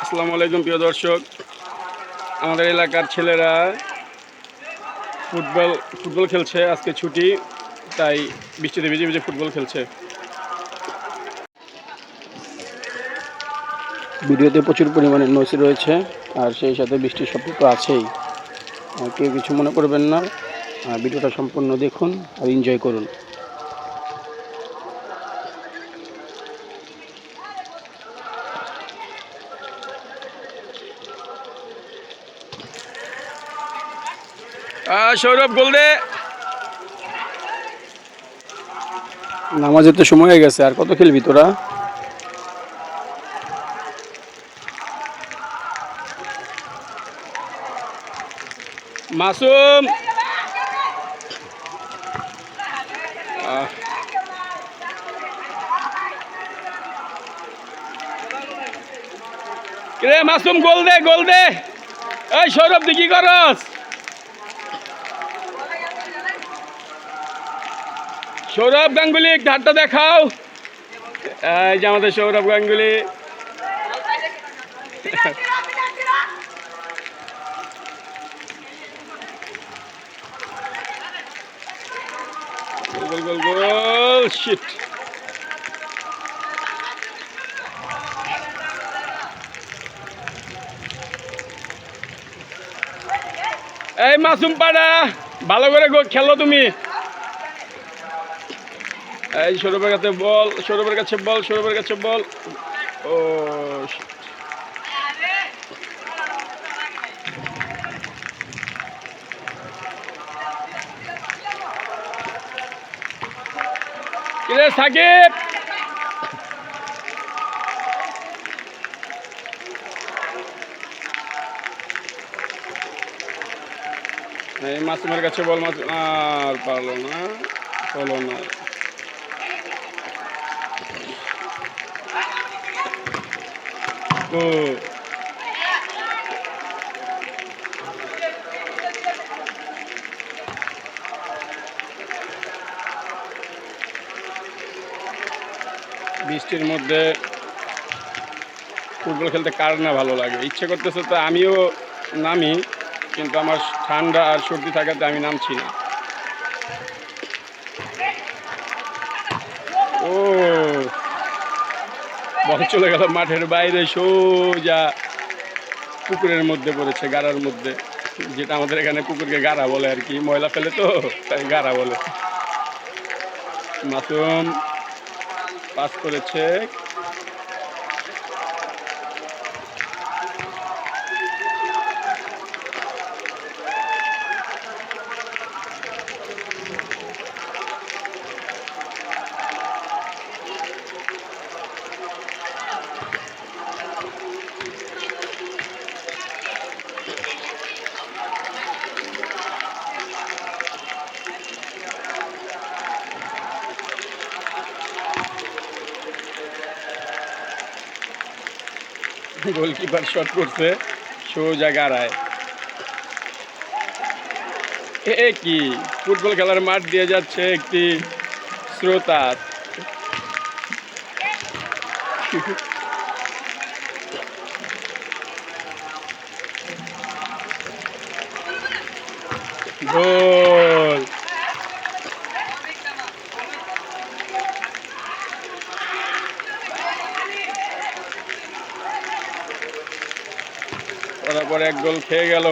আসসালামু আলাইকুম প্রিয় দর্শক। আমাদের এলাকার ছেলেরা ফুটবল খেলছে। আজকে ছুটি, তাই বৃষ্টিতে ভিজে ভিজে ফুটবল খেলছে। ভিডিওতে প্রচুর পরিমাণে নসি রয়েছে, আর সেই সাথে বৃষ্টির শব্দ তো আছেই। কেউ কিছু মনে করবেন না, ভিডিওটা সম্পূর্ণ দেখুন আর এনজয় করুন। সৌরভ গোল দে। নামাজের তো সময় হয়ে গেছে, আর কত খেলবি তোরা? মাসুম রে, মাসুম গোল দে, গোল দে। এই সৌরভ, তুই কি করস? সৌরভ গাঙ্গুলি, ঘাটটা দেখাও। এই যে আমাদের সৌরভ গাঙ্গুলি। গোল গোল গোল, শিট। এই মাসুম পাড়া, ভালো করে খেলো তুমি। এই সৌরভের কাছে বল, সৌরভের কাছে বল, সৌরভের কাছে বল। ও কিরে সাকিব, এই মাসুমের কাছে বল। মাসুম আর পারলো না, হলো না। ও বৃষ্টির মধ্যে ফুটবল খেলতে কার না ভালো লাগে? ইচ্ছে করতেছে তো আমিও নামি, কিন্তু আমার ঠান্ডা আর সর্দি থাকাতে আমি নামছি না। ও বল চলে গেল মাঠের বাইরে, সোজা পুকুরের মধ্যে পড়েছে, গাড়ার মধ্যে। যেটা আমাদের এখানে পুকুরকে গাড়া বলে আর কি, ময়লা ফেলে তো, তাই গাড়া বলে। মাসুম পাস করেছে। গোলকিপার শট করছে, সোজা গাড়ায়। এ কি ফুটবল খেলার মাঠ দিয়ে যাচ্ছে একটি শ্রোতা। গোল। তারপর এক গোল খেয়ে গেল।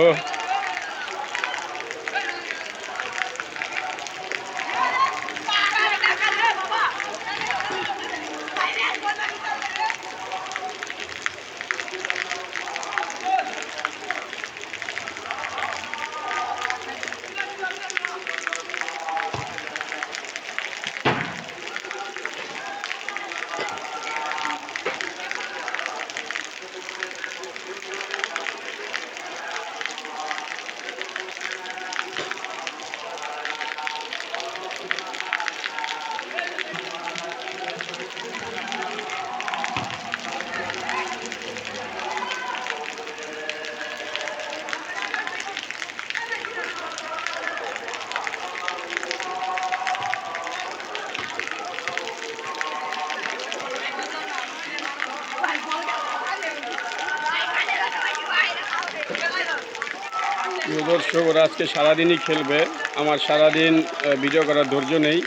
প্রিয় দর্শক, ওরা আজকে সারাদিনই খেলবে। আমার সারাদিন ভিডিও করার ধৈর্য নেই,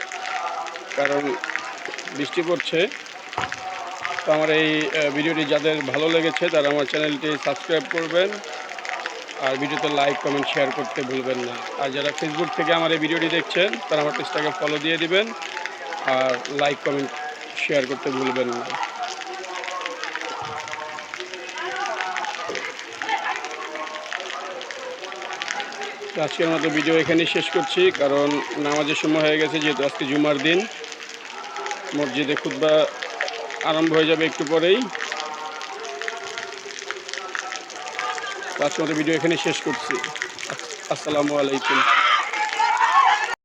কারণ বৃষ্টি পড়ছে। তো আমার এই ভিডিওটি যাদের ভালো লেগেছে তারা আমার চ্যানেলটি সাবস্ক্রাইব করবেন, আর ভিডিওতে লাইক কমেন্ট শেয়ার করতে ভুলবেন না। আর যারা ফেসবুক থেকে আমার এই ভিডিওটি দেখছেন তারা আমার পেজটাকে ফলো দিয়ে দিবেন, আর লাইক কমেন্ট শেয়ার করতে ভুলবেন না। তো আজকের মতো ভিডিও এখানেই শেষ করছি, কারণ নামাজের সময় হয়ে গেছে, যেহেতু আজকে জুমার দিন। মসজিদে খুতবা আরম্ভ হয়ে যাবে একটু পরেই। তো আজকের মতো ভিডিও এখানেই শেষ করছি। আসসালামু আলাইকুম।